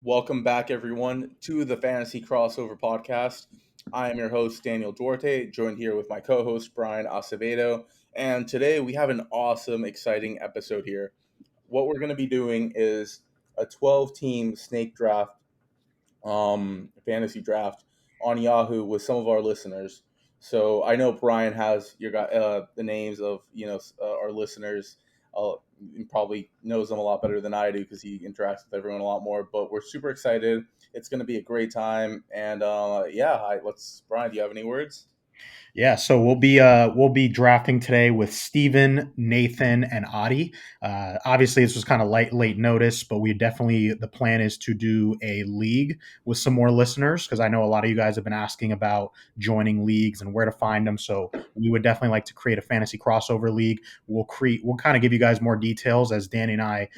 Welcome back, everyone, to the Fantasy Crossover Podcast. I am your host, Daniel Duarte, joined here with my co host, Brian Acevedo. And today we have an awesome, exciting episode here. What we're going to be doing is a 12-team snake draft, fantasy draft on Yahoo with some of our listeners. So I know Brian has the names of our listeners. He probably knows them a lot better than I do because he interacts with everyone a lot more. But we're super excited. It's going to be a great time. And let's Brian. Do you have any words? Yeah, so we'll be drafting today with Steven, Nathan, and Adi. Obviously, this was kind of late notice, but the plan is to do a league with some more listeners because I know a lot of you guys have been asking about joining leagues and where to find them. So we would definitely like to create a fantasy crossover league. We'll kind of give you guys more details as Danny and I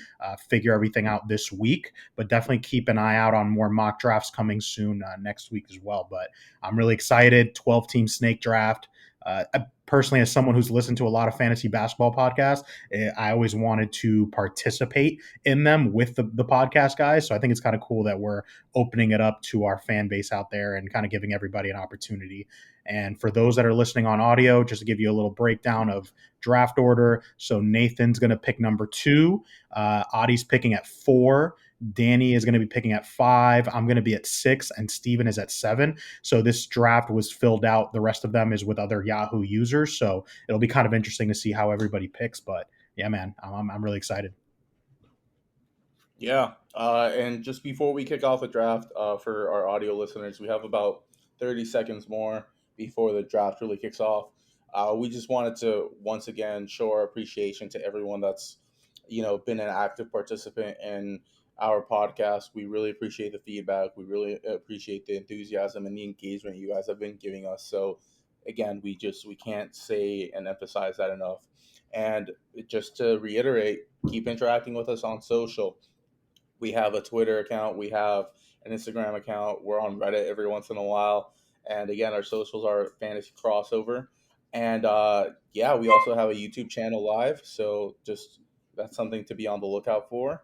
figure everything out this week, but definitely keep an eye out on more mock drafts coming soon next week as well. But I'm really excited. 12-team snake draft. Personally, as someone who's listened to a lot of fantasy basketball podcasts, I always wanted to participate in them with the podcast guys. So I think it's kind of cool that we're opening it up to our fan base out there and kind of giving everybody an opportunity. And for those that are listening on audio, just to give you a little breakdown of draft order. So Nathan's going to pick number 2. Adi's picking at 4. Danny is going to be picking at 5. I'm going to be at 6, and Steven is at 7. So this draft was filled out. The rest of them is with other Yahoo users. So it'll be kind of interesting to see how everybody picks. But yeah, man, I'm really excited. Yeah. And just before we kick off the draft, for our audio listeners, we have about 30 seconds more before the draft really kicks off. We just wanted to once again show our appreciation to everyone that's, been an active participant in our podcast. We really appreciate the feedback. We really appreciate the enthusiasm and the engagement you guys have been giving us. So again, we can't say and emphasize that enough. And just to reiterate, keep interacting with us on social. We have a Twitter account. We have an Instagram account. We're on Reddit every once in a while. And again, our socials are Fantasy Crossover. And we also have a YouTube channel live. So just that's something to be on the lookout for,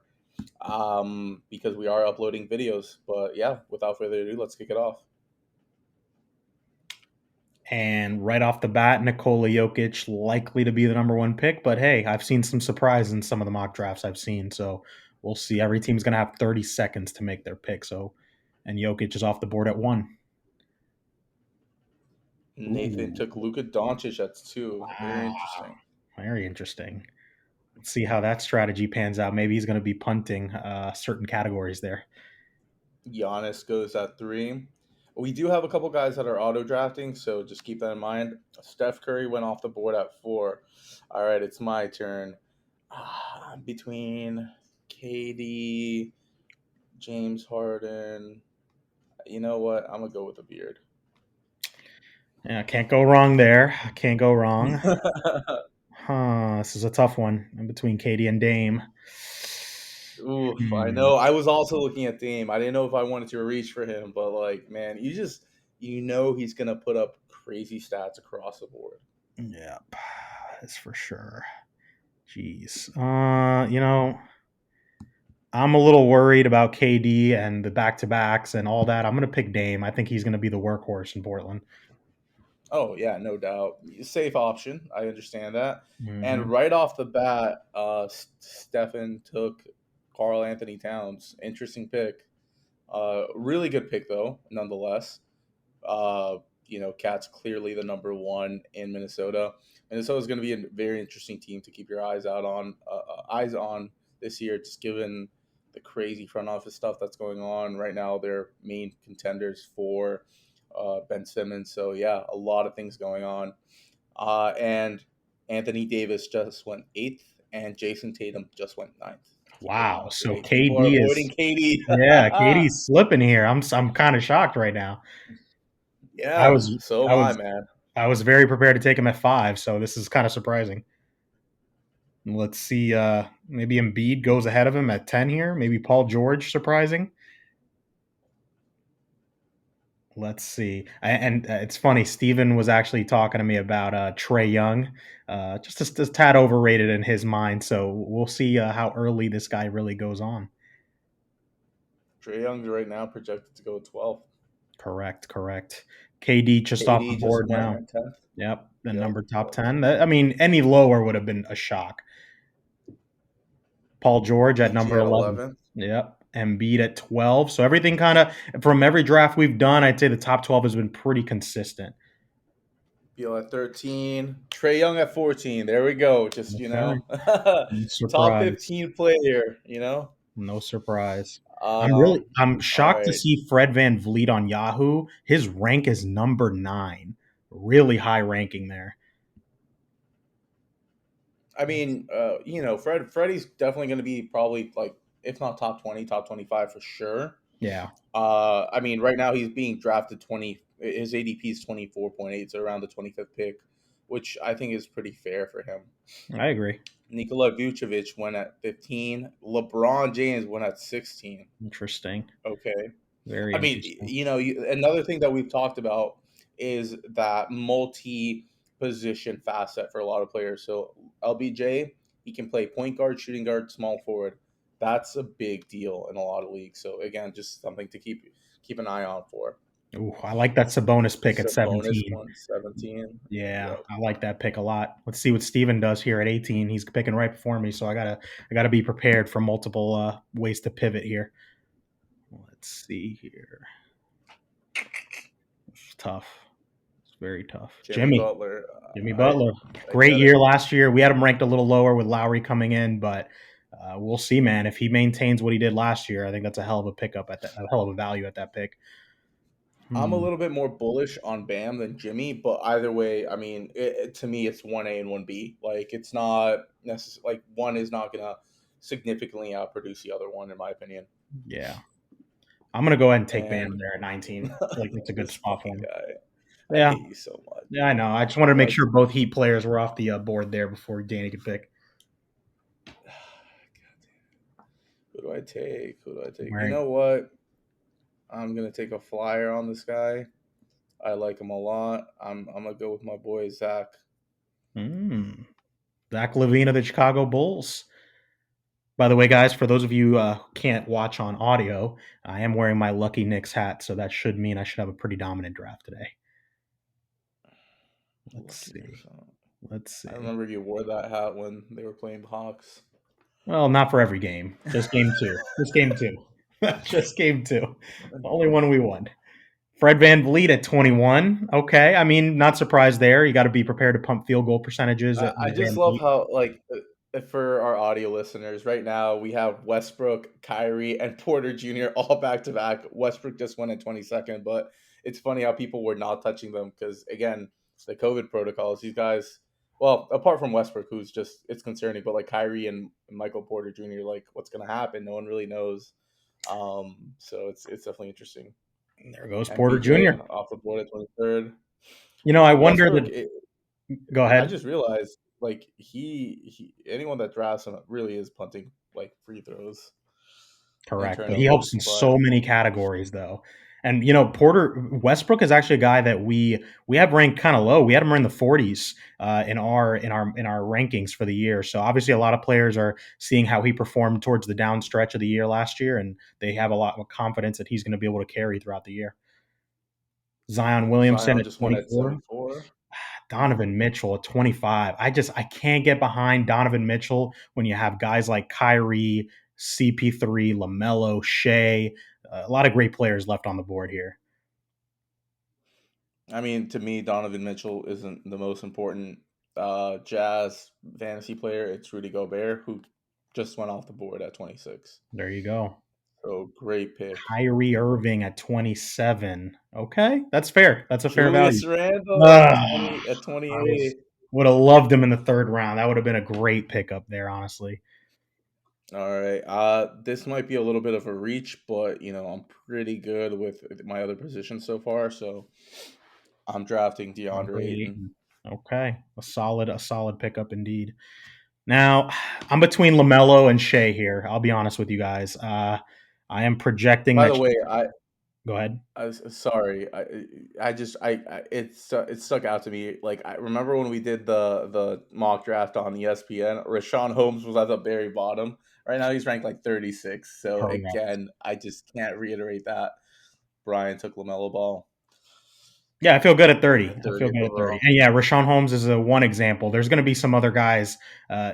because we are uploading videos. But yeah, without further ado, let's kick it off. And right off the bat, Nikola Jokic likely to be the number 1 pick. But hey, I've seen some surprise in some of the mock drafts I've seen. So we'll see. Every team's going to have 30 seconds to make their pick. And Jokic is off the board at 1. Nathan Ooh, took Luka Doncic at 2. Very wow. interesting. Very interesting. Let's see how that strategy pans out. Maybe he's going to be punting certain categories there. Giannis goes at 3. We do have a couple guys that are auto drafting, so just keep that in mind. Steph Curry went off the board at 4. All right, it's my turn. Between KD, James Harden, you know what? I'm gonna go with a beard. Yeah, can't go wrong there. Can't go wrong. This is a tough one in between Katie and Dame. Oof, I Hmm. know. I was also looking at Dame. I didn't know if I wanted to reach for him, but like, man, he's gonna put up crazy stats across the board. Yeah, that's for sure. Jeez. I'm a little worried about KD and the back to backs and all that. I'm going to pick Dame. I think he's going to be the workhorse in Portland. Oh yeah, no doubt. Safe option. I understand that. And Hmm. right off the bat, Stefan took Carl Anthony Towns. Interesting pick. Really good pick though, nonetheless. Cat's clearly the number 1 in Minnesota. Minnesota's going to be a very interesting team to keep your eyes on this year, just given the crazy front office stuff that's going on right now. They're main contenders for Ben Simmons. So yeah, a lot of things going on. And Anthony Davis just went 8th, and Jason Tatum just went 9th. Wow. So People are KD avoiding is, Katie. yeah, KD's slipping here. I'm kind of shocked right now. I Yeah, was, so I am I, was, man. I was very prepared to take him at 5. So this is kind of surprising. Let's see. Maybe Embiid goes ahead of him at 10 here. Maybe Paul George surprising. Let's see. And it's funny. Steven was actually talking to me about Trey Young, just a tad overrated in his mind. So we'll see how early this guy really goes on. Trae Young's right now projected to go 12th. Correct. KD just off the KD just board went now. at 10th. Yep, the Yep. number top 10. I mean, any lower would have been a shock. Paul George at PG number at 11. 11th. Yep. Embiid at 12. So everything kind of, from every draft we've done, I'd say the top 12 has been pretty consistent. Beal at 13. Trae Young at 14. There we go. Just, Okay. No top surprise. 15 player. No surprise. Um, I'm all shocked to right. see Fred Van Vliet on Yahoo. His rank is number 9. Really high ranking there. I mean, Freddie's definitely going to be probably like, if not top 20, top 25 for sure. Yeah, I mean, right now he's being drafted 20. His ADP is 24.8, so around the 25th pick, which I think is pretty fair for him. I agree. Nikola Vucevic went at 15. LeBron James went at 16. Interesting. Okay. Very I mean, interesting. another thing that we've talked about is that multi-position facet for a lot of players. So LBJ, he can play point guard, shooting guard, small forward. That's a big deal in a lot of leagues. So again, just something to keep an eye on for. Ooh, I like that Sabonis pick at Sabonis 17. 117. Yeah, Yep. I like that pick a lot. Let's see what Steven does here at 18. He's picking right before me, so I gotta be prepared for multiple ways to pivot here. Let's see here. It's tough. It's very tough. Jimmy Butler. Jimmy I Butler. I Great get year it. last year. We had him ranked a little lower with Lowry coming in, but we'll see, man. If he maintains what he did last year, I think that's a hell of a pickup a hell of a value at that pick. I'm a little bit more bullish on Bam than Jimmy, but either way, I mean, to me, it's 1A and 1B. Like, it's not necessarily, like, one is not going to significantly outproduce the other one, in my opinion. Yeah. I'm going to go ahead and take And Bam there at 19. I feel like that's a good this spot for fucking him. guy, I Yeah. hate you so much. Yeah, I know. I just wanted to make Like, sure both Heat players were off the board there before Danny could pick. who do I take? Who do I take? You Right. know what? I'm going to take a flyer on this guy. I like him a lot. I'm going to go with my boy, Zach. Zach Levine of the Chicago Bulls. By the way, guys, for those of you who can't watch on audio, I am wearing my Lucky Knicks hat, so that should mean I should have a pretty dominant draft today. Let's see. I remember you wore that hat when they were playing the Hawks. Well, not for every game. Just game 2. Just game 2. Just game 2. Only one we won. Fred Van Vliet at 21. Okay. I mean, not surprised there. You got to be prepared to pump field goal percentages I with just Van love Vliet. how, like, for our audio listeners, right now we have Westbrook, Kyrie, and Porter Jr. all back to back. Westbrook just went in 22nd, but it's funny how people were not touching them because, again, the COVID protocols. These guys, well, apart from Westbrook, who's just it's concerning, but like Kyrie and Michael Porter Jr., like what's going to happen? No one really knows. So it's definitely interesting. There goes Porter MPJ Jr. off the board at 23rd. I wonder Westbrook. that. Go ahead. I just realized, like, he anyone that drafts him really is punting like free throws and Correct. But he helps turnovers. in But so many categories, though. And Porter Westbrook is actually a guy that we have ranked kind of low. We had him in the 40s in our rankings for the year. So obviously, a lot of players are seeing how he performed towards the down stretch of the year last year, and they have a lot of confidence that he's going to be able to carry throughout the year. Zion Williamson Zion at just went at 24. 74. Donovan Mitchell at 25. I can't get behind Donovan Mitchell when you have guys like Kyrie, CP3, LaMelo, Shea, a lot of great players left on the board here. I mean, to me, Donovan Mitchell isn't the most important Jazz fantasy player. It's Rudy Gobert, who just went off the board at 26. There you go. So great pick. Kyrie Irving at 27. Okay, that's fair. That's a fair value. Julius Randle at 28. Would have loved him in the third round. That would have been a great pickup there, honestly. All right. This might be a little bit of a reach, but I'm pretty good with my other positions so far. So I'm drafting DeAndre Ayton. Okay, a solid pickup indeed. Now, I'm between LaMelo and Shea here. I'll be honest with you guys. I am projecting By that. the way, Go ahead. I was sorry. It stuck out to me. Like, I remember when we did the mock draft on ESPN. Rashawn Holmes was at the very bottom. Right now he's ranked like 36. So Correct. again, I just can't reiterate that. Brian took LaMelo Ball Yeah, I feel good at 30. at I feel 30th good at 30. overall. And yeah, Rashawn Holmes is a one example. There's going to be some other guys,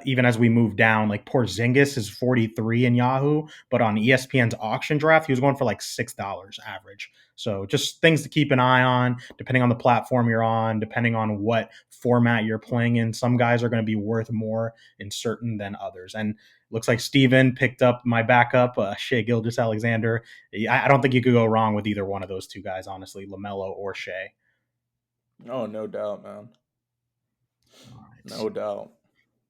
even as we move down. Like Porzingis is 43 in Yahoo, but on ESPN's auction draft, he was going for like $6 average. So just things to keep an eye on, depending on the platform you're on, depending on what format you're playing in. Some guys are going to be worth more in certain than others. And looks like Steven picked up my backup, Shea Gilgeous-Alexander. I don't think you could go wrong with either one of those two guys, honestly, LaMelo or Shea. Oh, no doubt, man. All right. No doubt.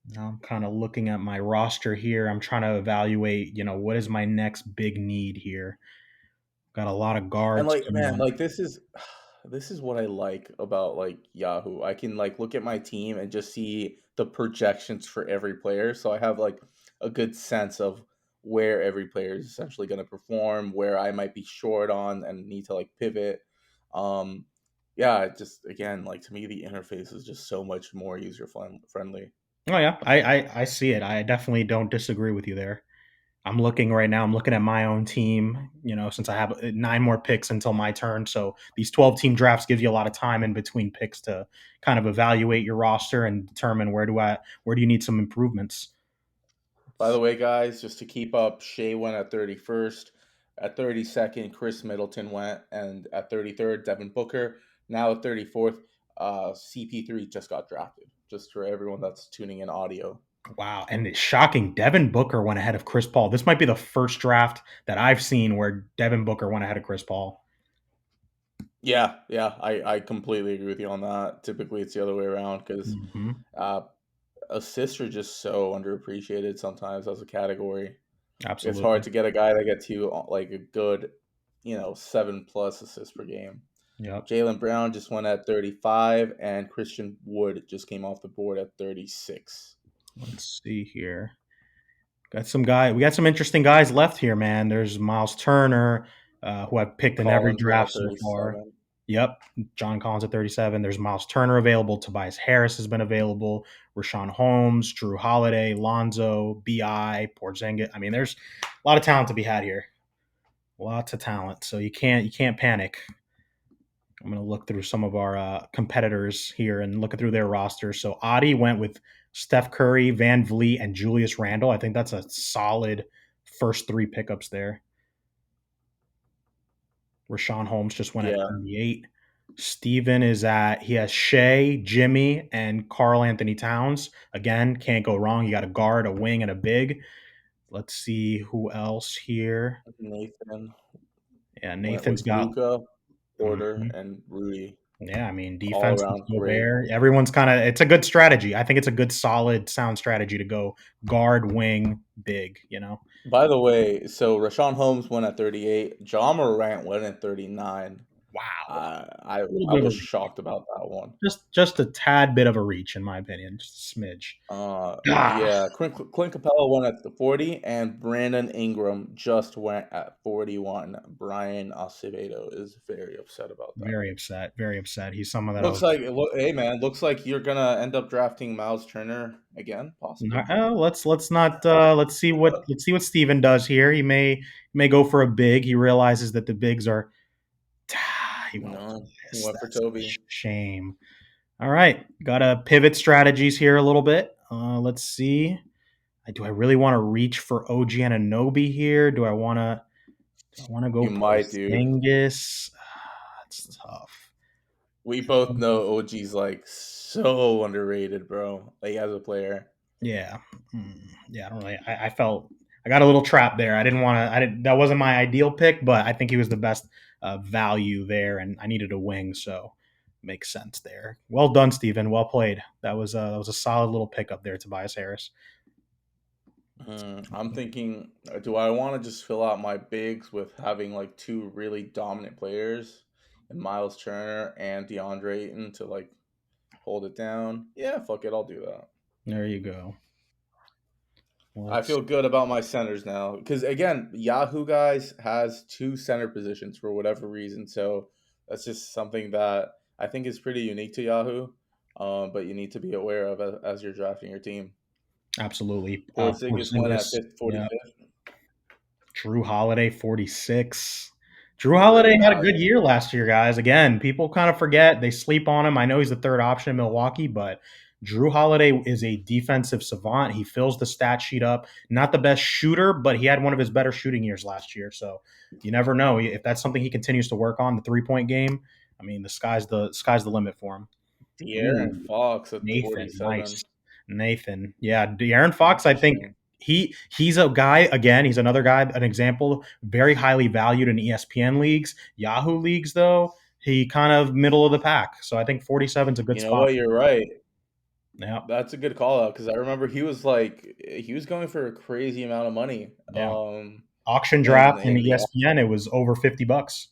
Now I'm kind of looking at my roster here. I'm trying to evaluate, what is my next big need here. Got a lot of And guards like, coming man, up. like this is what I like about like Yahoo. I can like look at my team and just see the projections for every player. So I have like a good sense of where every player is essentially going to perform, where I might be short on and need to like pivot. Um yeah, it just again, like to me the interface is just so much more friendly. Oh yeah, I see it. I definitely don't disagree with you there. I'm looking right now. I'm looking at my own team. Since I have 9 more picks until my turn, so these 12 team drafts give you a lot of time in between picks to kind of evaluate your roster and determine where do you need some improvements. By the way, guys, just to keep up, Shea went at 31st. At 32nd, Chris Middleton went. And at 33rd, Devin Booker. Now at 34th, CP3 just got drafted. Just for everyone that's tuning in audio. Wow, and it's shocking. Devin Booker went ahead of Chris Paul. This might be the first draft that I've seen where Devin Booker went ahead of Chris Paul. Yeah, yeah, I completely agree with you on that. Typically, it's the other way around because Hmm. uh, assists are just so underappreciated sometimes as a category. It's hard Absolutely. to get a guy that gets you like a good, 7+ assists per game. Yep. Jalen Brown just went at 35, and Christian Wood just came off the board at 36. Let's see here. We got some interesting guys left here, man. There's Miles Turner, who I've picked in every Collins went draft at so far. 37. Yep. John Collins at 37. There's Miles Turner available. Tobias Harris has been available. Rashawn Holmes, Drew Holiday, Lonzo, BI, Porzingis. I mean, there's a lot of talent to be had here. Lots of talent. So you can't panic. I'm going to look through some of our competitors here and look through their rosters. So Adi went with Steph Curry, Van Vliet, and Julius Randle. I think that's a solid first 3 pickups there. Rashawn Holmes just went at Yeah. 38. He has Shea, Jimmy, and Carl Anthony Towns. Again, can't go wrong. You got a guard, a wing, and a big. Let's see who else here. Nathan Yeah, went Nathan's with got. Luca, Porter, Mhm. and Rudy. Yeah, I mean, All defense is around still great. there. Everyone's it's a good strategy. I think it's a good, solid, sound strategy to go guard, wing, big. By the way, so Rashawn Holmes went at 38. John Morant went at 39. Wow. I, I A little I bit of a was reach. shocked about that one. Just a tad bit of a reach, in my opinion. Just a smidge. Ah, Yeah, Clint Capella went at the 40, and Brandon Ingram just went at 41. Brian Acevedo is very upset about that. very upset. Very upset. He's someone that I Looks was. like, hey man, looks like you're gonna end up drafting Miles Turner again, possibly. Let's not let's see what Steven does here. He may go for a big. He realizes that the bigs are. He went with No, he Tobias. went for That's a Toby. shame. All right, gotta pivot strategies here a little bit. Let's see. Do I really want to reach for OG Ananobi here? Do I want to go You might, dude. Porzingis? That's tough. We both Um, know OG's like so underrated, bro. Like as a player. yeah, yeah. I don't really. I felt I got a little trapped there. I didn't want to. I didn't. That wasn't my ideal pick, but I think he was the best value there, and I needed a wing, so makes sense there. Well done, Steven. Well played. That was a solid little pickup there, Tobias Harris. I'm thinking, do I want to just fill out my bigs with having like two really dominant players, and Miles Turner and DeAndre Ayton to like hold it down? Yeah, fuck it, I'll do that. There you go. I Let's feel good about my centers now because again, Yahoo guys has two center positions for whatever reason. So that's just something that I think is pretty unique to Yahoo. But you need to be aware of as you're drafting your team. Absolutely. Porzingis went at Porzingis, yeah. 45th. Drew Holiday, 46. Drew Great Holiday had a good value. year last year, guys. Again, people kind of forget. They sleep on him. I know he's the third option in Milwaukee, but Drew Holiday is a defensive savant. He fills the stat sheet up. Not the best shooter, but he had one of his better shooting years last year. So you never know if that's something he continues to work on, the 3-point game. I mean, the sky's the limit for him. De'Aaron Ooh, Fox at Nathan, 47. nice. Nathan. Yeah, De'Aaron Fox, I think Interesting. he's a guy, again, he's another guy, an example, very highly valued in ESPN leagues. Yahoo leagues, though, he kind of middle of the pack. So I think 47 is a good You know spot. what? You're right. Yeah. That's a good call out because I remember he was going for a crazy amount of money. Yeah. Auction In draft in the ESPN, it was over $50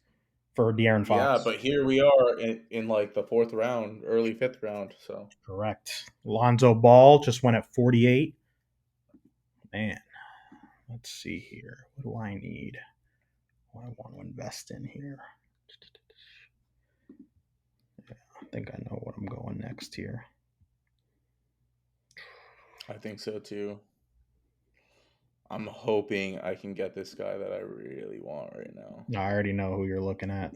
for De'Aaron yeah, Fox. but here we are in like the fourth round, early fifth round. So Correct. Lonzo Ball just went at 48. Man, let's see here. What do I need? What I want to invest in here? I think I know what I'm going next here. I think so too. I'm hoping I can get this guy that I really want right now. I already know who you're looking at.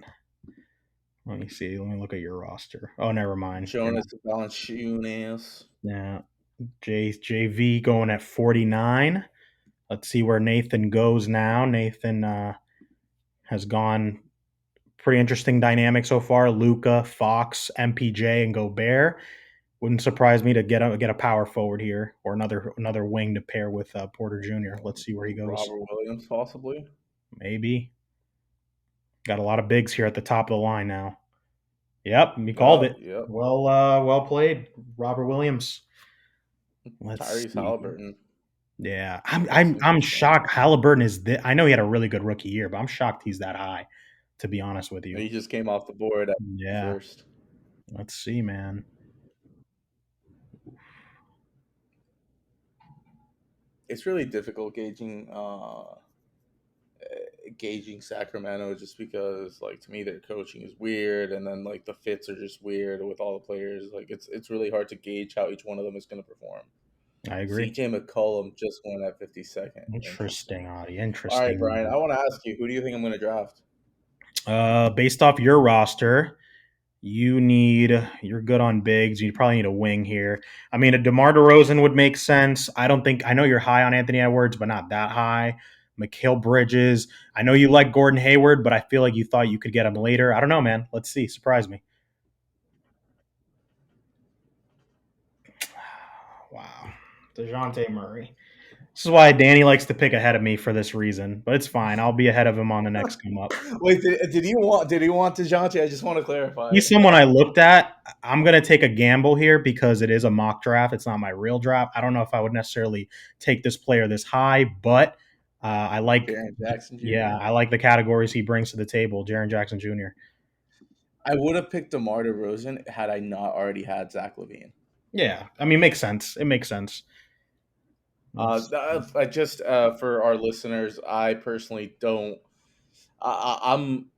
Let me see. Let me look at your roster. Oh, never mind. You're not. Jonas Valanciunas. Yeah. JV going at 49. Let's see where Nathan goes now. Nathan has gone pretty interesting dynamic so far. Luca, Fox, MPJ, and Gobert. Wouldn't surprise me to get a power forward here or another wing to pair with Porter Jr. Let's see where he goes. Robert Williams, possibly. Maybe. Got a lot of bigs here at the top of the line now. Yep, you called Yep, it. yep. Well played, Robert Williams. Let's Tyrese see. Halliburton. Yeah, That's I'm interesting. shocked. Halliburton is. I know he had a really good rookie year, but I'm shocked he's that high. To be honest with you. He just came off the board at Yeah. first. Let's see, man. It's really difficult gauging Sacramento just because like to me their coaching is weird and then like the fits are just weird with all the players. Like it's really hard to gauge how each one of them is going to perform. I agree. CJ McCollum just won at 52nd. Interesting, Interesting. Audie. All right, Interesting. Brian, I want to ask you, who do you think I'm going to draft? Based off your roster, you're good on bigs. You probably need a wing here. I mean, a DeMar DeRozan would make sense. I know you're high on Anthony Edwards, but not that high. Mikal Bridges. I know you like Gordon Hayward, but I feel like you thought you could get him later. I don't know, man. Let's see. Surprise me. Wow. DeJounte Murray. This is why Danny likes to pick ahead of me for this reason, but it's fine. I'll be ahead of him on the next come up. Wait, did he want Dejounte? I just want to clarify. He's someone I looked at. I'm going to take a gamble here because it is a mock draft. It's not my real draft. I don't know if I would necessarily take this player this high, but I like, Jaren Jackson yeah, Jr. I like the categories he brings to the table. Jaren Jackson Jr. I would have picked DeMar DeRozan had I not already had Zach Levine. Yeah, I mean, makes sense. It makes sense. Let's, I just for our listeners, I personally don't. I'm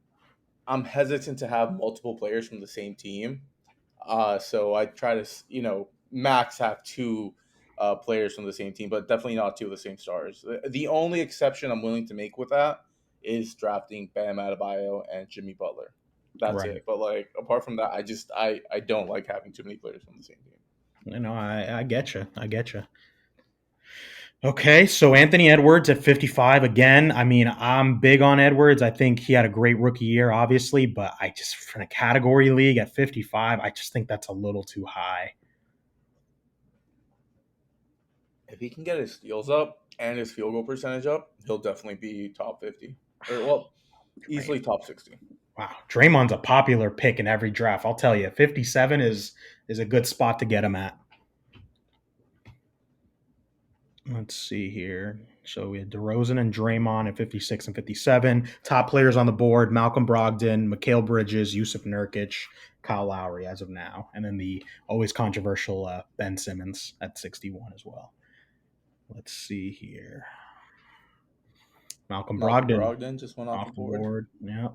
hesitant to have multiple players from the same team. So I try to max have two players from the same team, but definitely not two of the same stars. The only exception I'm willing to make with that is drafting Bam Adebayo and Jimmy Butler. That's right. it. But like apart from that, I don't like having too many players from the same team. I get you. I get you. Okay, so Anthony Edwards at 55 again. I mean, I'm big on Edwards. I think he had a great rookie year, obviously, but I just for a category league at 55, I just think that's a little too high. If he can get his steals up and his field goal percentage up, he'll definitely be top 50 or well, easily top 60. Wow, Draymond's a popular pick in every draft. I'll tell you, 57 is a good spot to get him at. Let's see here. So we had DeRozan and Draymond at 56 and 57. Top players on the board: Malcolm Brogdon, Mikal Bridges, Yusuf Nurkic, Kyle Lowry as of now, and then the always controversial Ben Simmons at 61 as well. Let's see here. Malcolm Malcolm Brogdon Brogdon just went off the off the board. board. Yeah.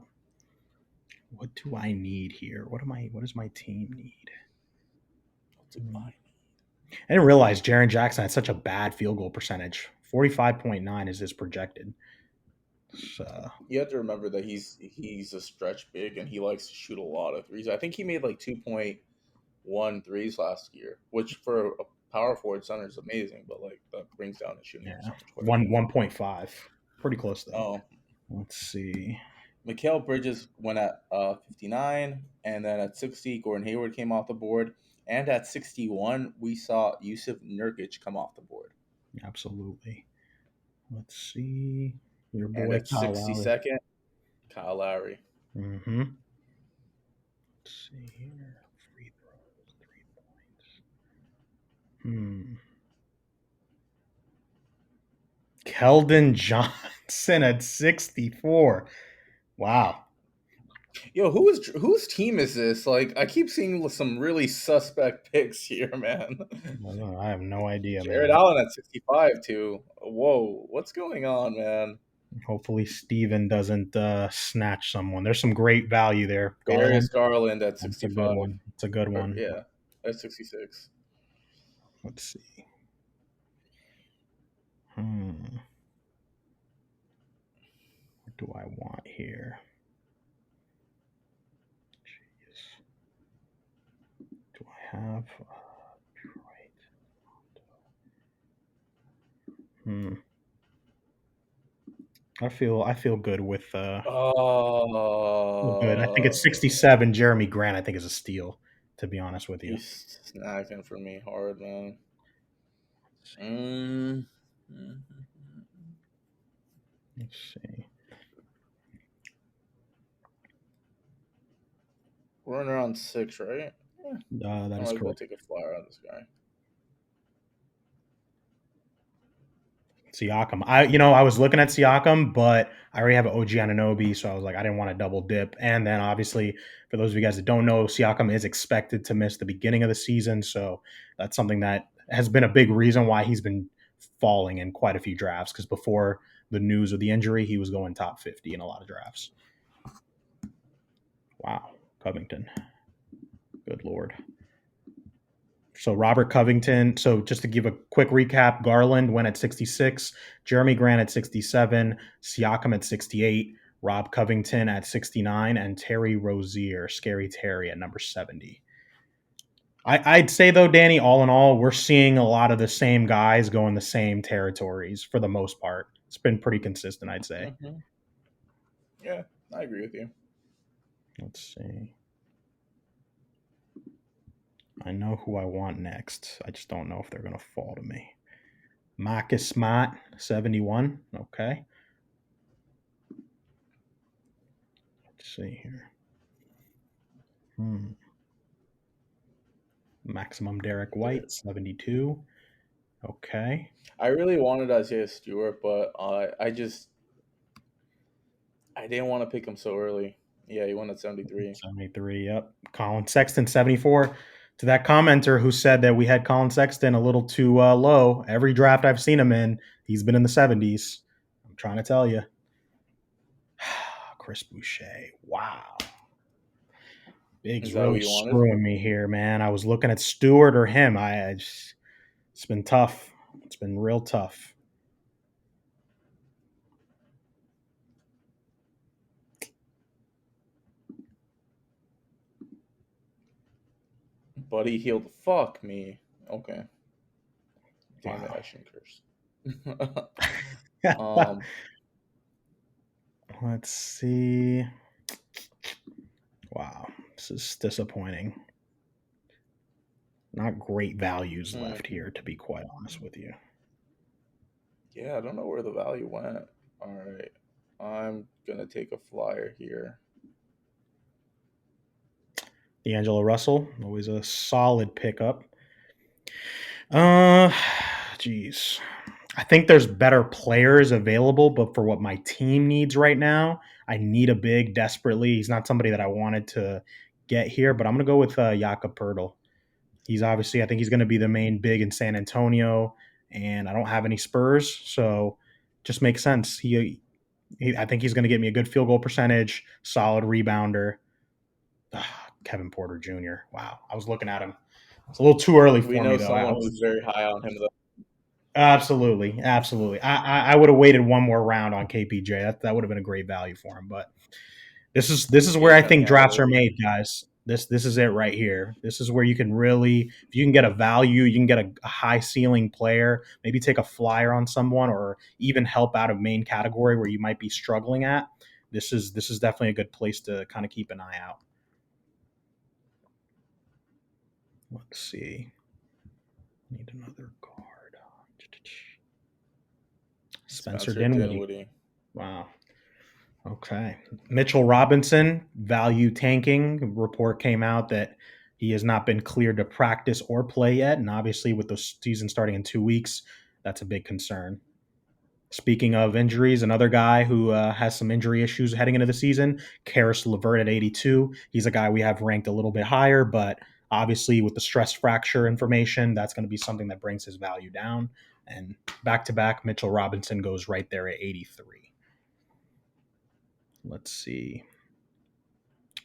What do I need here? What does my team need? What do I need? I didn't realize Jaren Jackson had such a bad field goal percentage. 45.9 is his projected. So, You have to remember that he's a stretch big and he likes to shoot a lot of threes. I think he made like 2.1 threes last year, which for a power forward center is amazing, but like that brings down his shooting yeah, percentage quite a bit. 1.5. Pretty close, though. Oh, Let's see. Mikal Bridges went at 59, and then at 60, Gordon Hayward came off the board, and at 61, we saw Yusuf Nurkic come off the board, Absolutely. Let's see. Your and boy at Kyle Lowry. 62nd, Kyle Lowry. Mm-hmm. Let's see here. Free throws, 3 points. Keldon Johnson at 64. Wow. Yo, whose team is this? Like, I keep seeing some really suspect picks here, man. I have no idea, Jared man. Allen at 65 too. Whoa, what's going on, man? Hopefully Steven doesn't snatch someone. There's some great value there. Darius Garland. Garland at That's a good 65. one. It's a good Or, one. yeah, at 66. Let's see. What do I want here? Jeez. Do I have right? I feel good with good. I think it's Oh, 67. Jeremy Grant, I think, is a steal, to be honest with you. he's snacking for me hard, man. Mm. Let's see. We're running around 6, right? Yeah, That I is might as well correct. take a flyer on this guy. Siakam. I was looking at Siakam, but I already have an OG Anunoby, so I was like, I didn't want to double dip. And then obviously, for those of you guys that don't know, Siakam is expected to miss the beginning of the season, so that's something that has been a big reason why he's been falling in quite a few drafts. Because before the news of the injury, he was going top 50 in a lot of drafts. Wow, Covington. Good lord. So Robert Covington. So just to give a quick recap, Garland went at 66, Jeremy Grant at 67, Siakam at 68, Rob Covington at 69, and Terry Rozier, Scary Terry, at number 70. I'd say though, Danny, all in all, we're seeing a lot of the same guys go in the same territories for the most part. It's been pretty consistent, I'd say. Mm-hmm. Yeah, I agree with you. Let's see. I know who I want next. I just don't know if they're going to fall to me. Marcus Smart, 71. Okay. Let's see here. Maximum Derek White, 72. Okay. I really wanted Isaiah Stewart, but I didn't want to pick him so early. Yeah, he won at 73. 73. Yep. Colin Sexton, 74. To that commenter who said that we had Colin Sexton a little too low, every draft I've seen him in, he's been in the 70s. I'm trying to tell you. Chris Boucher. Wow. Big's Is that what really you wanted? screwing me here, man. I was looking at Stewart or him. It's been tough. It's been real tough. Buddy healed. Fuck me. Okay. Damn Wow. it, I shouldn't curse. Let's see. Wow, this is disappointing. Not great values left here, to be quite honest with you. Yeah, I don't know where the value went. All right. I'm going to take a flyer here. D'Angelo Russell, always a solid pickup. Geez. I think there's better players available, but for what my team needs right now, I need a big desperately. He's not somebody that I wanted to get here, but I'm going to go with Jakob Pertl. He's obviously, I think he's going to be the main big in San Antonio, and I don't have any Spurs, so just makes sense. I think he's going to get me a good field goal percentage, solid rebounder. Kevin Porter Jr. Wow, I was looking at him It's a little too early We for me know though. someone who's very high on him, though. Absolutely, absolutely. I would have waited one more round on KPJ. That would have been a great value for him. But this is where I Patient think drafts are candidate. made, guys. This is it right here. This is where you can really, if you can get a value, you can get a high ceiling player, maybe take a flyer on someone, or even help out a main category where you might be struggling at. This is definitely a good place to kind of keep an eye out. Let's see. Need another card. Spencer Spencer Dinwiddie. Dinwiddie. Wow. Okay. Mitchell Robinson, value tanking. Report came out that he has not been cleared to practice or play yet. And obviously, with the season starting in 2 weeks, that's a big concern. Speaking of injuries, another guy who has some injury issues heading into the season, Carris Levert at 82. He's a guy we have ranked a little bit higher, but obviously, with the stress fracture information, that's going to be something that brings his value down. And back to back, Mitchell Robinson goes right there at 83. Let's see.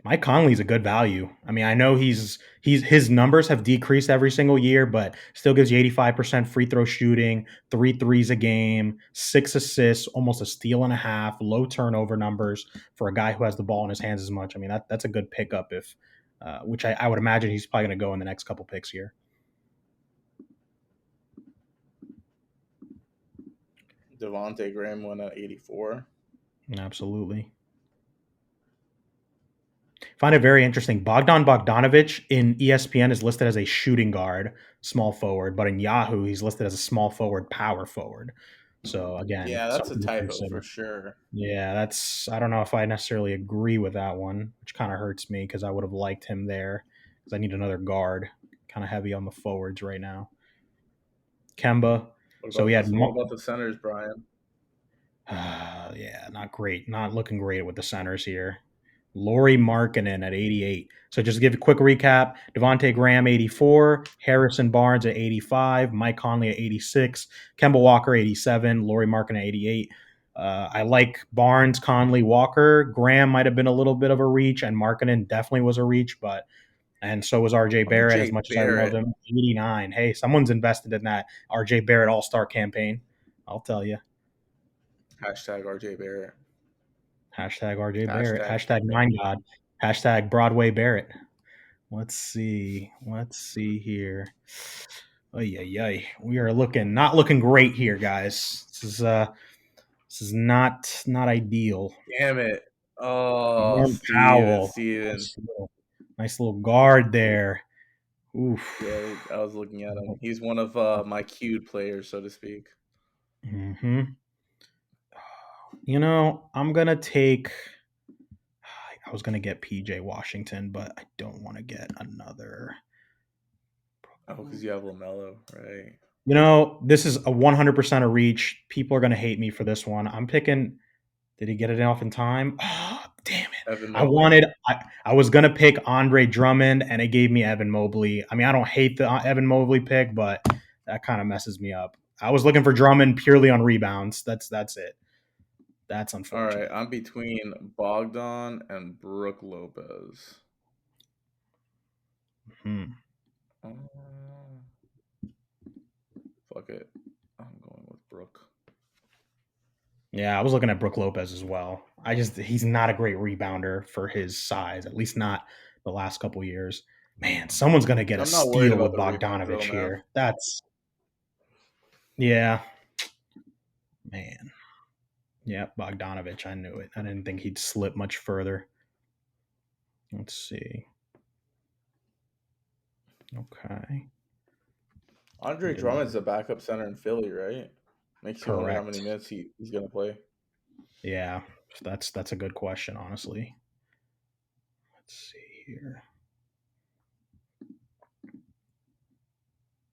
Mike Conley's a good value. I mean, I know he's his numbers have decreased every single year, but still gives you 85% free throw shooting, 3 threes a game, 6 assists, almost a steal and a half, low turnover numbers for a guy who has the ball in his hands as much. I mean, that's a good pickup if which I would imagine he's probably going to go in the next couple picks here. Devontae Graham went at 84. Absolutely. Find it very interesting. Bogdan Bogdanovic in ESPN is listed as a shooting guard, small forward, but in Yahoo he's listed as a small forward, power forward. So again, Yeah, that's a something to typo for consider. sure. Yeah, that's I don't know if I necessarily agree with that one, which kind of hurts me because I would have liked him there because I need another guard. Kind of heavy on the forwards right now. Kemba. What So about we had this? What about the centers, Brian? yeah, not great. Not looking great with the centers here. Laurie Markkinen at 88. So just to give a quick recap, Devontae Graham 84, Harrison Barnes at 85, Mike Conley at 86, Kemba Walker 87, Laurie Markkinen at 88. I like Barnes, Conley, Walker. Graham might have been a little bit of a reach, and Markkinen definitely was a reach, but and so was RJ Barrett, as RJ much as I love Barrett. him. 89. Hey, someone's invested in that RJ Barrett All-Star campaign. I'll tell you. Hashtag RJ Barrett. Hashtag RJ Barrett. Hashtag Hashtag Mind God. Hashtag Broadway Barrett. Let's see. Let's see here. Oh yeah. We are not looking great here, guys. This is not ideal. Damn it. Oh, Norm Powell. Steven. Nice little guard there. Oof. Yeah, I was looking at him. He's one of my queued players, so to speak. Mm-hmm. I'm gonna take. I was gonna get PJ Washington, but I don't want to get another. Oh, because you have LaMelo, right? This is a 100% a reach. People are going to hate me for this one. I'm picking. Did he get it off in time? Oh, damn it. Evan I Mobley. wanted, I was going to pick Andre Drummond, and it gave me Evan Mobley. I mean, I don't hate the Evan Mobley pick, but that kind of messes me up. I was looking for Drummond purely on rebounds. That's it. That's All right, unfortunate. I'm between Bogdan and Brooke Lopez. Hmm. Uh, fuck it. I'm going with Brooke. Yeah, I was looking at Brooke Lopez as well. He's not a great rebounder for his size, at least not the last couple years. Man, someone's gonna get a I'm not worried steal about with the rebounds, though, Bogdanovich man. here. Yeah, man. Yeah, Bogdanovich. I knew it. I didn't think he'd slip much further. Let's see. Okay. Andre Need another. Drummond's the backup center in Philly, right? Makes you wonder how many Correct. minutes he's going to play. Yeah, that's a good question, honestly. Let's see here.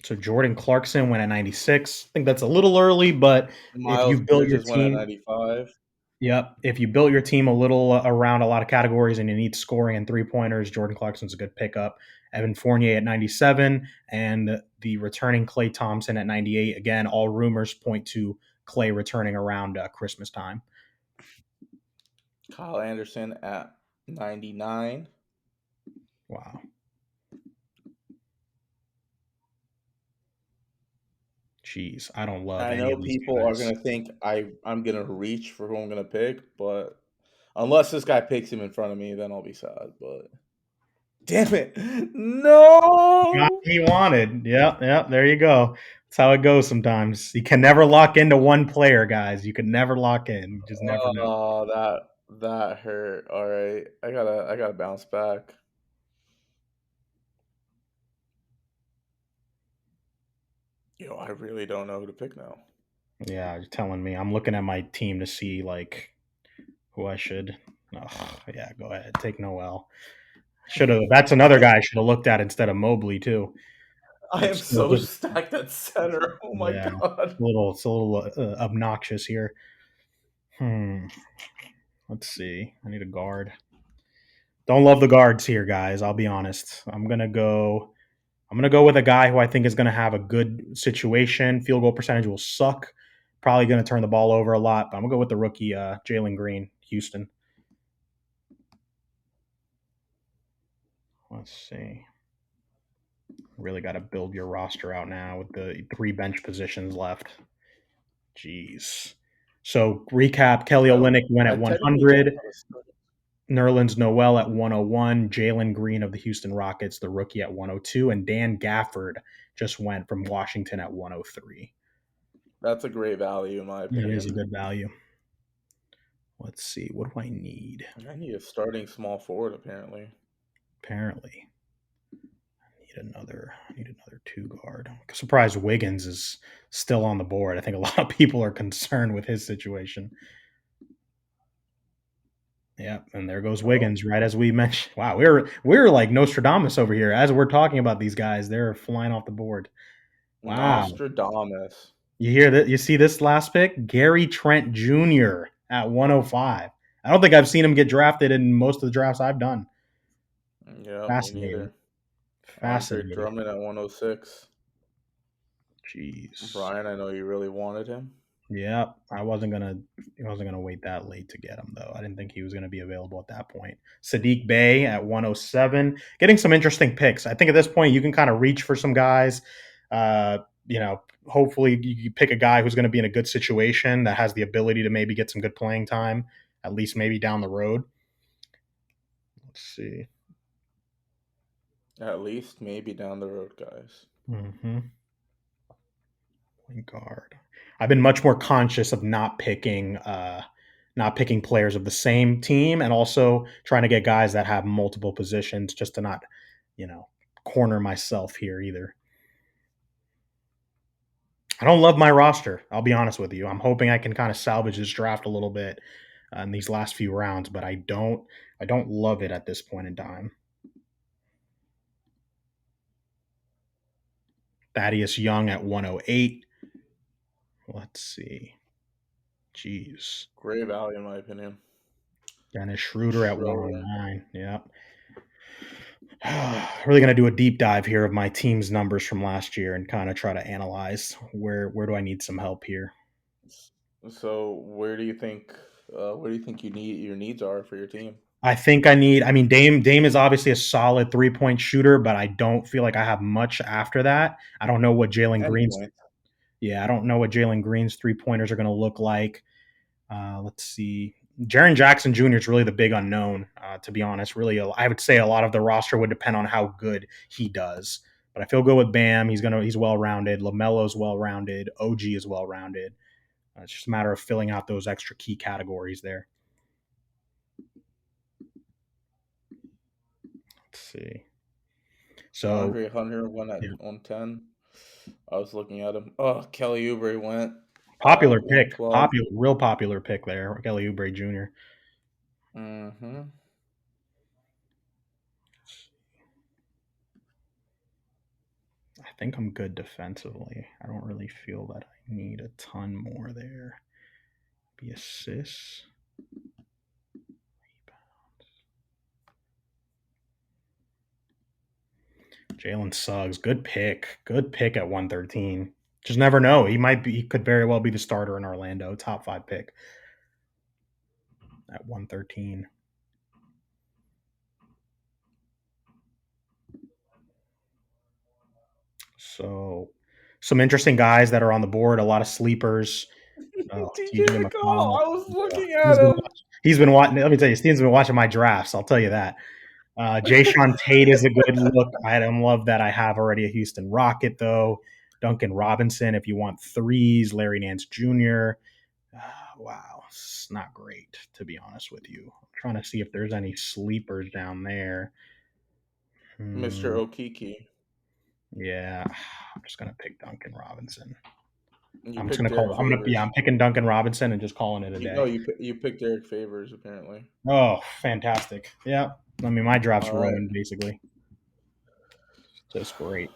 So Jordan Clarkson went at 96. I think that's a little early, but if Miles you've built your Bridges went at team, 95. yep. If you built your team a little around a lot of categories and you need scoring and 3 pointers, Jordan Clarkson's a good pickup. Evan Fournier at 97 and the returning Klay Thompson at 98. Again, all rumors point to Klay returning around Christmas time. Kyle Anderson at 99. Wow. Jeez, I don't love I any know of these people are guys. gonna think I'm gonna reach for who I'm gonna pick, but unless this guy picks him in front of me, then I'll be sad. But damn it, Got no! what he wanted. Yep, yep. There you go. That's how it goes sometimes. You can never lock into one player, guys. You can never lock in. You just never know. Oh, that hurt. All right, I gotta bounce back. Yo, I really don't know who to pick now. Yeah, you're telling me. I'm looking at my team to see like who I should. Oh, yeah, go ahead. Take Noel. Should have. That's another guy I should have looked at instead of Mobley too. I But am still, so just stacked at center. Oh my yeah, god. it's a little obnoxious here. Hmm. Let's see. I need a guard. Don't love the guards here, guys. I'll be honest. I'm gonna go with a guy who I think is gonna have a good situation. Field goal percentage will suck. Probably gonna turn the ball over a lot, but I'm gonna go with the rookie Jalen Green, Houston. Let's see. Really got to build your roster out now with the 3 bench positions left. Jeez. So recap: Kelly Yo, Olynyk went I at technically don't 100. have a start. Nerlens Noel at 101, Jalen Green of the Houston Rockets, the rookie at 102, and Dan Gafford just went from Washington at 103. That's a great value in my That is a opinion. good value. Let's see. What do I need? I need a starting small forward apparently. Apparently, I need another 2 guard. Surprised Wiggins is still on the board. I think a lot of people are concerned with his situation. Yeah, and there goes Well, Wiggins, right as we mentioned. Wow, we're like Nostradamus over here. As we're talking about these guys, they're flying off the board. Wow. Nostradamus. You hear that? You see this last pick? Gary Trent Jr. at 105. I don't think I've seen him get drafted in most of the drafts I've done. Yeah, me Fascinating. neither. Andre Fascinating. Drummond at 106. Jeez. Brian, I know you really wanted him. Yeah, I wasn't gonna wait that late to get him though. I didn't think he was gonna be available at that point. Sadiq Bey at 107, getting some interesting picks. I think at this point you can kind of reach for some guys. Uh, hopefully you pick a guy who's going to be in a good situation that has the ability to maybe get some good playing time, at least maybe down the road. Let's see. At least maybe down the road, guys. Mm-hmm. Point guard. I've been much more conscious of not picking players of the same team, and also trying to get guys that have multiple positions, just to not, you know, corner myself here either. I don't love my roster. I'll be honest with you. I'm hoping I can kind of salvage this draft a little bit in these last few rounds, but I don't. I don't love it at this point in time. Thaddeus Young at 108. Let's see. Jeez. Great value in my opinion. Dennis Schroeder at Schroeder. 109. Yep. Really going to do a deep dive here of my team's numbers from last year and kind of try to analyze where do I need some help here. So where do you think your needs are for your team? I think I need. I mean, Dame is obviously a solid 3 point shooter, but I don't feel like I have much after that. I don't know what Jalen Green's. Endpoint. Yeah, I don't know what Jalen Green's 3 pointers are going to look like. Let's see. Jaren Jackson Jr. is really the big unknown. To be honest, really, I would say a lot of the roster would depend on how good he does. But I feel good with Bam. He's well rounded. Lamelo's well rounded. OG is well rounded. It's just a matter of filling out those extra key categories there. Let's see. So DeAndre Hunter went at yeah, 110. I was looking at him. Oh, Kelly Oubre went popular pick, 112. real popular pick there, Kelly Oubre Jr. Mm-hmm. I think I'm good defensively. I don't really feel that I need a ton more there. Be assists. Jalen Suggs, good pick. Good pick at 113. Just never know. He could very well be the starter in Orlando. Top 5 pick at 113. So some interesting guys that are on the board. A lot of sleepers. Oh, TJ TJ McCall. McConnell. I was Yeah. looking at him. He's been watching. Let me tell you, Steven's been watching my drafts. I'll tell you that. Jayshawn Tate is a good look. I don't love that I have already a Houston Rocket, though. Duncan Robinson, if you want threes. Larry Nance Jr. Wow, it's not great, to be honest with you. I'm trying to see if there's any sleepers down there. Mr. Okiki. Yeah, I'm just gonna pick Duncan Robinson. You I'm just picked gonna Derek call. I'm Favors. picking Duncan Robinson and just calling it a No, day. you picked Derek Favors apparently. Oh, fantastic! Yeah, I mean my draft's All right. ruined basically. Just great.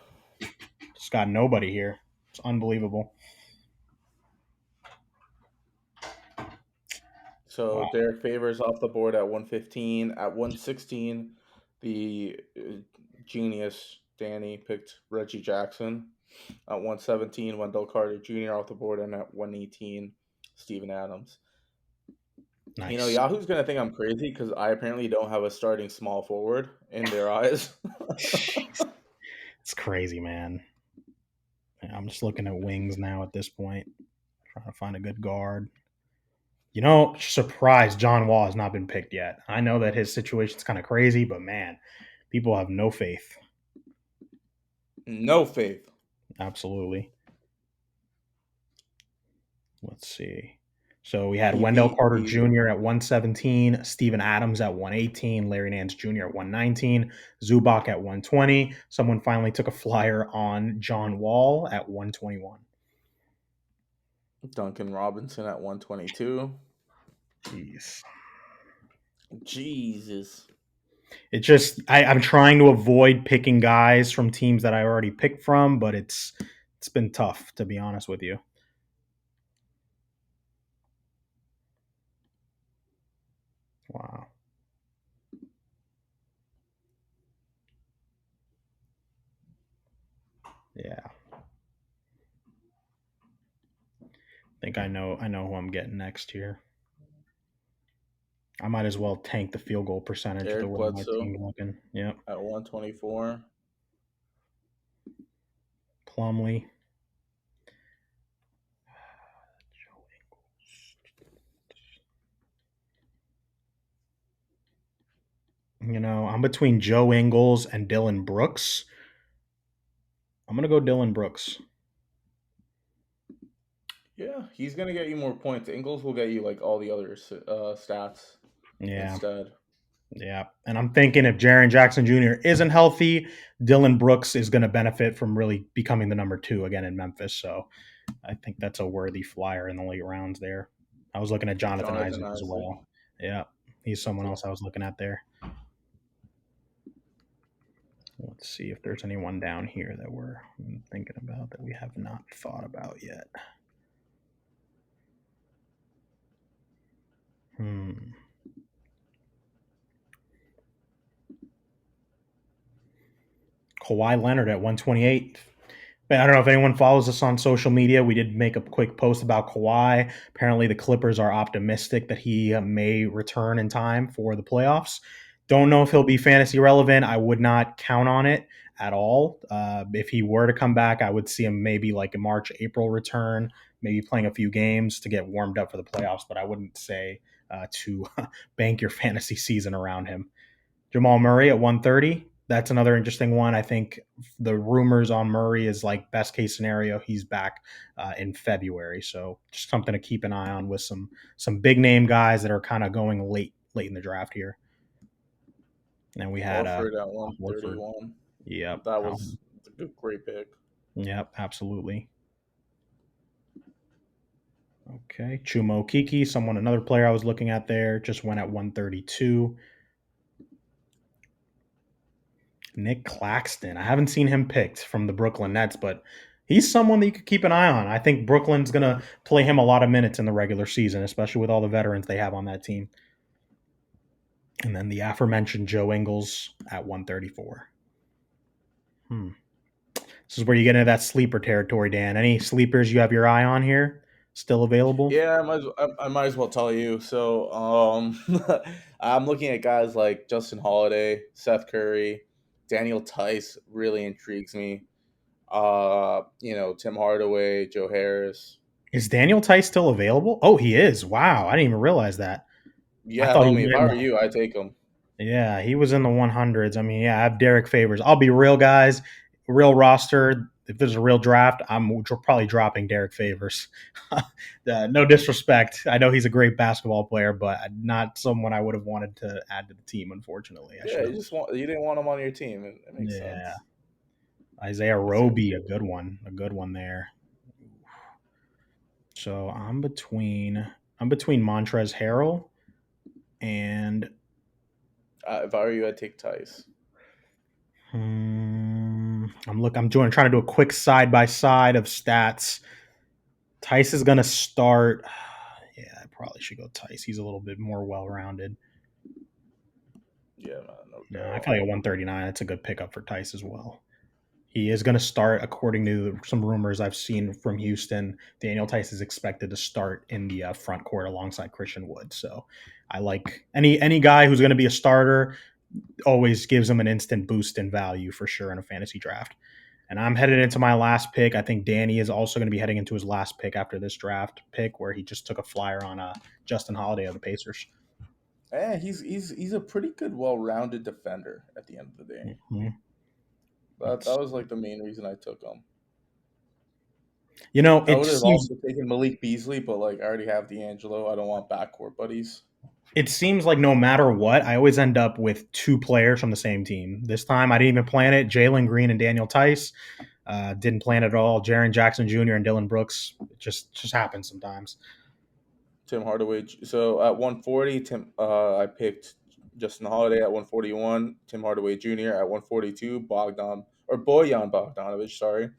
Just got nobody here. It's unbelievable. So Wow, Derek Favors off the board at 115. At 116, the genius Danny picked Reggie Jackson. At 117, Wendell Carter Jr. off the board, and at 118, Steven Adams. nice. Yahoo's gonna think I'm crazy because I apparently don't have a starting small forward in their eyes. It's crazy, man. I'm just looking at wings now at this point, trying to find a good guard. Surprised John Wall has not been picked yet. I know that his situation's kind of crazy, but man, people have no faith. No faith. Absolutely. Let's see. So we had He Wendell beat Carter the Jr. at 117, Steven Adams at 118, Larry Nance Jr. at 119, Zubac at 120. Someone finally took a flyer on John Wall at 121. Duncan Robinson at 122. Jeez. Jesus. It just I'm trying to avoid picking guys from teams that I already picked from, but it's been tough to be honest with you. Wow. Yeah. I think I know who I'm getting next here. I might as well tank the field goal percentage the Eric way my Bledsoe team's looking. Yep. at 124. Plumlee. I'm between Joe Ingles and Dylan Brooks. I'm gonna go Dylan Brooks. Yeah, he's gonna get you more points. Ingles will get you like all the other stats Yeah. instead. Yeah. And I'm thinking if Jaren Jackson Jr. isn't healthy, Dylan Brooks is going to benefit from really becoming the number 2 again in Memphis. So I think that's a worthy flyer in the late rounds there. I was looking at Jonathan Jonathan Isaac as Isaac. well. Yeah. He's someone else I was looking at there. Let's see if there's anyone down here that we're thinking about that we have not thought about yet. Kawhi Leonard at 128. I don't know if anyone follows us on social media. We did make a quick post about Kawhi. Apparently, the Clippers are optimistic that he may return in time for the playoffs. Don't know if he'll be fantasy relevant. I would not count on it at all. If he were to come back, I would see him maybe like a March, April return, maybe playing a few games to get warmed up for the playoffs, but I wouldn't say to bank your fantasy season around him. Jamal Murray at 130. That's another interesting one. I think the rumors on Murray is like best case scenario, he's back in February. So just something to keep an eye on with some big name guys that are kind of going late in the draft here. And we had Horford at Al Horford. 131. Yep. That was a great pick. Yep, absolutely. Okay. Chumo Kiki, another player I was looking at there, just went at 132. Nick Claxton. I haven't seen him picked from the Brooklyn Nets, but he's someone that you could keep an eye on. I think Brooklyn's going to play him a lot of minutes in the regular season, especially with all the veterans they have on that team. And then the aforementioned Joe Ingles at 134. This is where you get into that sleeper territory, Dan. Any sleepers you have your eye on here still available? Yeah, I might as well tell you. So, I'm looking at guys like Justin Holiday, Seth Curry, Daniel Tice really intrigues me. Tim Hardaway, Joe Harris. Is Daniel Tice still available? Oh, he is. Wow, I didn't even realize that. I Yeah, thought he homie. was If in I were the you, I'd take him. yeah, he was in the 100s. I mean, yeah, I have Derek Favors. I'll be real, guys. Real roster. If there's a real draft, I'm probably dropping Derek Favors. No disrespect. I know he's a great basketball player, but not someone I would have wanted to add to the team. Unfortunately, I Yeah, should have. you didn't want him on your team. It makes Yeah, sense. Isaiah That's Roby, okay. a good one there. So I'm between Montrezl Harrell and If I were you, I'd take Tice. I'm trying to do a quick side by side of stats. Tice is gonna start. Yeah, I probably should go Tice. He's a little bit more well rounded. Yeah, man, no No, I doubt. feel like at 139, that's a good pickup for Tice as well. He is going to start, according to some rumors I've seen from Houston. Daniel Tice is expected to start in the front court alongside Christian Wood. So I like any guy who's going to be a starter. Always gives him an instant boost in value for sure in a fantasy draft. And I'm headed into my last pick. I think Danny is also going to be heading into his last pick after this draft pick, where he just took a flyer on Justin Holiday of the Pacers. He's a pretty good, well-rounded defender. At the end of the day, Mm-hmm. that was like the main reason I took him. You know, I it would have seems also taken Malik Beasley, but like I already have D'Angelo. I don't want backcourt buddies. it seems like no matter what, I always end up with two players from the same team. This time, I didn't even plan it. Jalen Green and Daniel Tice didn't plan it at all. Jaren Jackson Jr. and Dylan Brooks. It just happens sometimes. Tim Hardaway. So at 140, I picked Justin Holiday at 141. Tim Hardaway Jr. at 142. Bojan Bogdanovic. Sorry.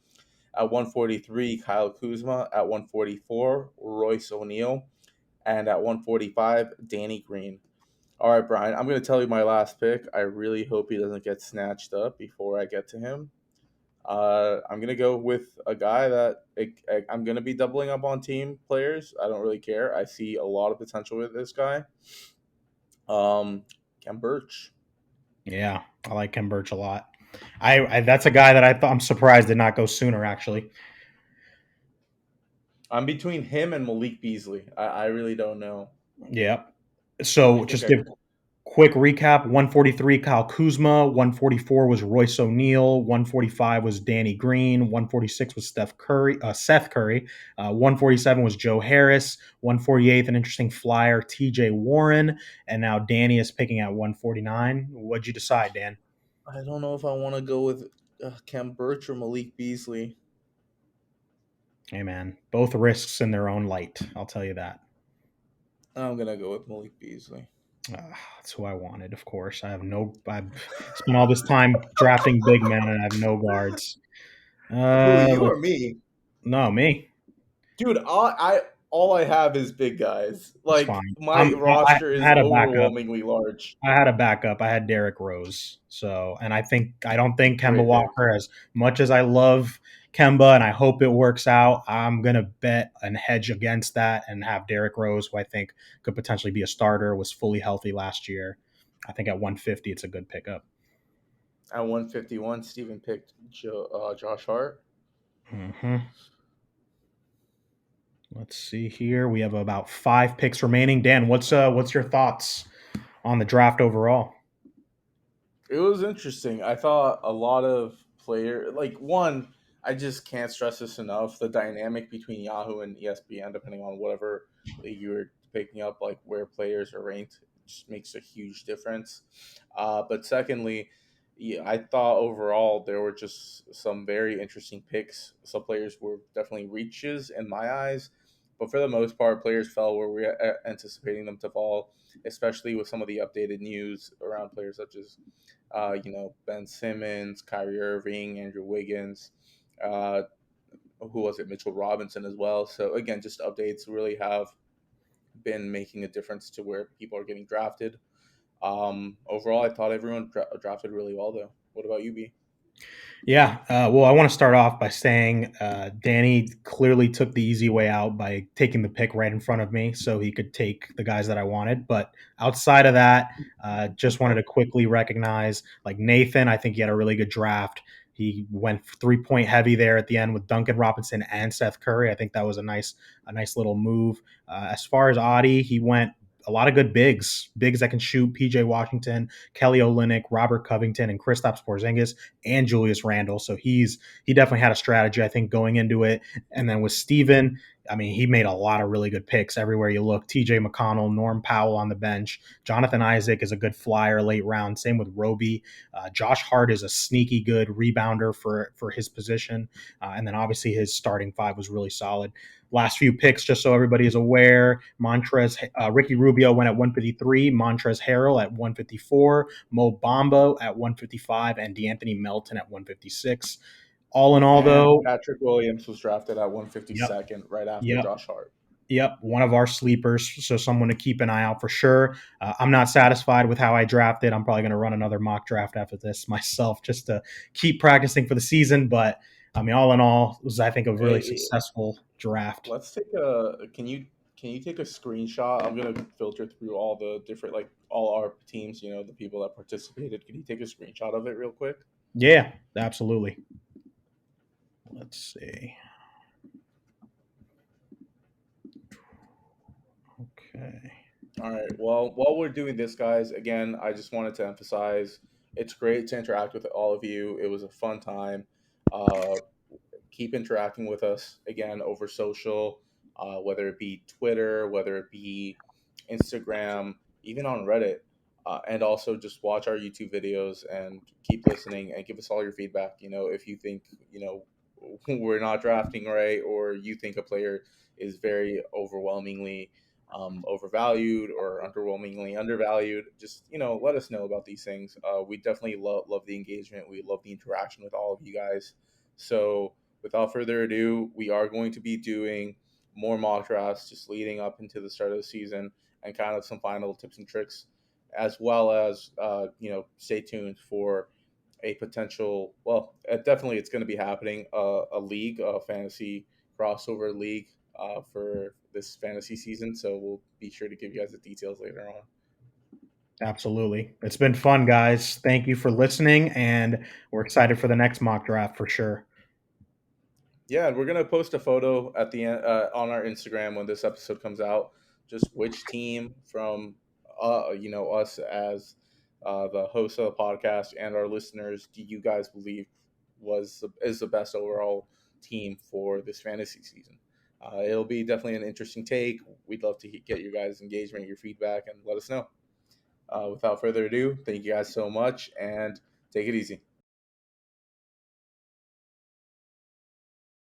At 143, Kyle Kuzma. At 144, Royce O'Neal. And at 145, Danny Green. All right, Brian, I'm going to tell you my last pick. I really hope he doesn't get snatched up before I get to him. I'm going to go with a guy that I'm going to be doubling up on team players. I don't really care. I see a lot of potential with this guy. Ken Birch. Yeah, I like Ken Birch a lot. I that's a guy that I'm surprised did not go sooner. Actually, I'm between him and Malik Beasley. I really don't know. yeah. I So think just I give quick recap: 143 Kyle Kuzma, 144 was Royce O'Neal, 145 was Danny Green, 146 was Seth Curry, 147 was Joe Harris, 148 an interesting flyer T.J. Warren, and now Danny is picking at 149. What'd you decide, Dan? I don't know if I want to go with Ken Birch or Malik Beasley. Hey man, both risks in their own light. I'll tell you that. I'm gonna go with Malik Beasley. That's who I wanted, of course. I've spent all this time drafting big men, and I have no guards. Who, you Let's or me? no me. Dude, all I have is big guys. It's Like fine. my I roster is had a backup. overwhelmingly large. I had a backup. I had Derrick Rose. So, and I don't think Kemba Great pick. Walker, as much as I love Kemba and I hope it works out, I'm gonna bet and hedge against that and have Derrick Rose, who I think could potentially be a starter, was fully healthy last year. I think at 150, it's a good pickup. At 151, Steven picked Josh Hart. Mm-hmm. Let's see here. We have about 5 picks remaining. Dan, what's your thoughts on the draft overall? It was interesting. I thought a lot of one. I just can't stress this enough. The dynamic between Yahoo and ESPN, depending on whatever league you're picking up, like where players are ranked, just makes a huge difference. But secondly, yeah, I thought overall there were just some very interesting picks. Some players were definitely reaches in my eyes, but for the most part, players fell where we were anticipating them to fall, especially with some of the updated news around players such as Ben Simmons, Kyrie Irving, Andrew Wiggins, uh, who was it, Mitchell Robinson as well. So again, just updates really have been making a difference to where people are getting drafted. Overall, I thought everyone drafted really well, though. What about you, B? Yeah, well, I want to start off by saying Danny clearly took the easy way out by taking the pick right in front of me so he could take the guys that I wanted. But outside of that, just wanted to quickly recognize like Nathan, I think he had a really good draft. He went 3-point heavy there at the end with Duncan Robinson and Seth Curry. I think that was a nice little move. As far as Adi, he went a lot of good bigs that can shoot. PJ Washington, Kelly Olynyk, Robert Covington, and Kristaps Porzingis, and Julius Randle. So he definitely had a strategy, I think, going into it. And then with Steven, I mean, he made a lot of really good picks everywhere you look. TJ McConnell, Norm Powell on the bench. Jonathan Isaac is a good flyer late round. Same with Roby. Josh Hart is a sneaky good rebounder for his position. And then obviously his starting five was really solid. Last few picks, just so everybody is aware, Ricky Rubio went at 153, Montrezl Harrell at 154, Mo Bamba at 155, and DeAnthony Melton at 156. All in all, And though, Patrick Williams was drafted at yep, 152nd, right after yep. Josh Hart. Yep, one of our sleepers, so someone to keep an eye out for sure. I'm not satisfied with how I drafted. I'm probably going to run another mock draft after this myself just to keep practicing for the season. But I mean, all in all, it was, I think, a really Hey, successful draft. let's take a. Can you take a screenshot? I'm gonna filter through all the different, like, all our teams. You know, the people that participated. Can you take a screenshot of it real quick? Yeah, absolutely. Let's see. Okay. All right. Well, while we're doing this, guys, again, I just wanted to emphasize it's great to interact with all of you. It was a fun time. Uh, Keep interacting with us again over social, whether it be Twitter, whether it be Instagram, even on Reddit, and also just watch our YouTube videos and keep listening and give us all your feedback. You know, if you think we're not drafting right, or you think a player is very overwhelmingly overvalued or underwhelmingly undervalued, just let us know about these things. We definitely love the engagement. We love the interaction with all of you guys. So without further ado, we are going to be doing more mock drafts just leading up into the start of the season, and kind of some final tips and tricks, as well as stay tuned for a potential. Well, definitely it's going to be happening. A league, a fantasy crossover league for this fantasy season. So we'll be sure to give you guys the details later on. Absolutely. It's been fun, guys. Thank you for listening, and we're excited for the next mock draft for sure. Yeah, and we're gonna post a photo at the end on our Instagram when this episode comes out. Just which team from us as the host of the podcast and our listeners do you guys believe is the best overall team for this fantasy season? It'll be definitely an interesting take. We'd love to get your guys' engagement, your feedback, and let us know. Without further ado, thank you guys so much, and take it easy.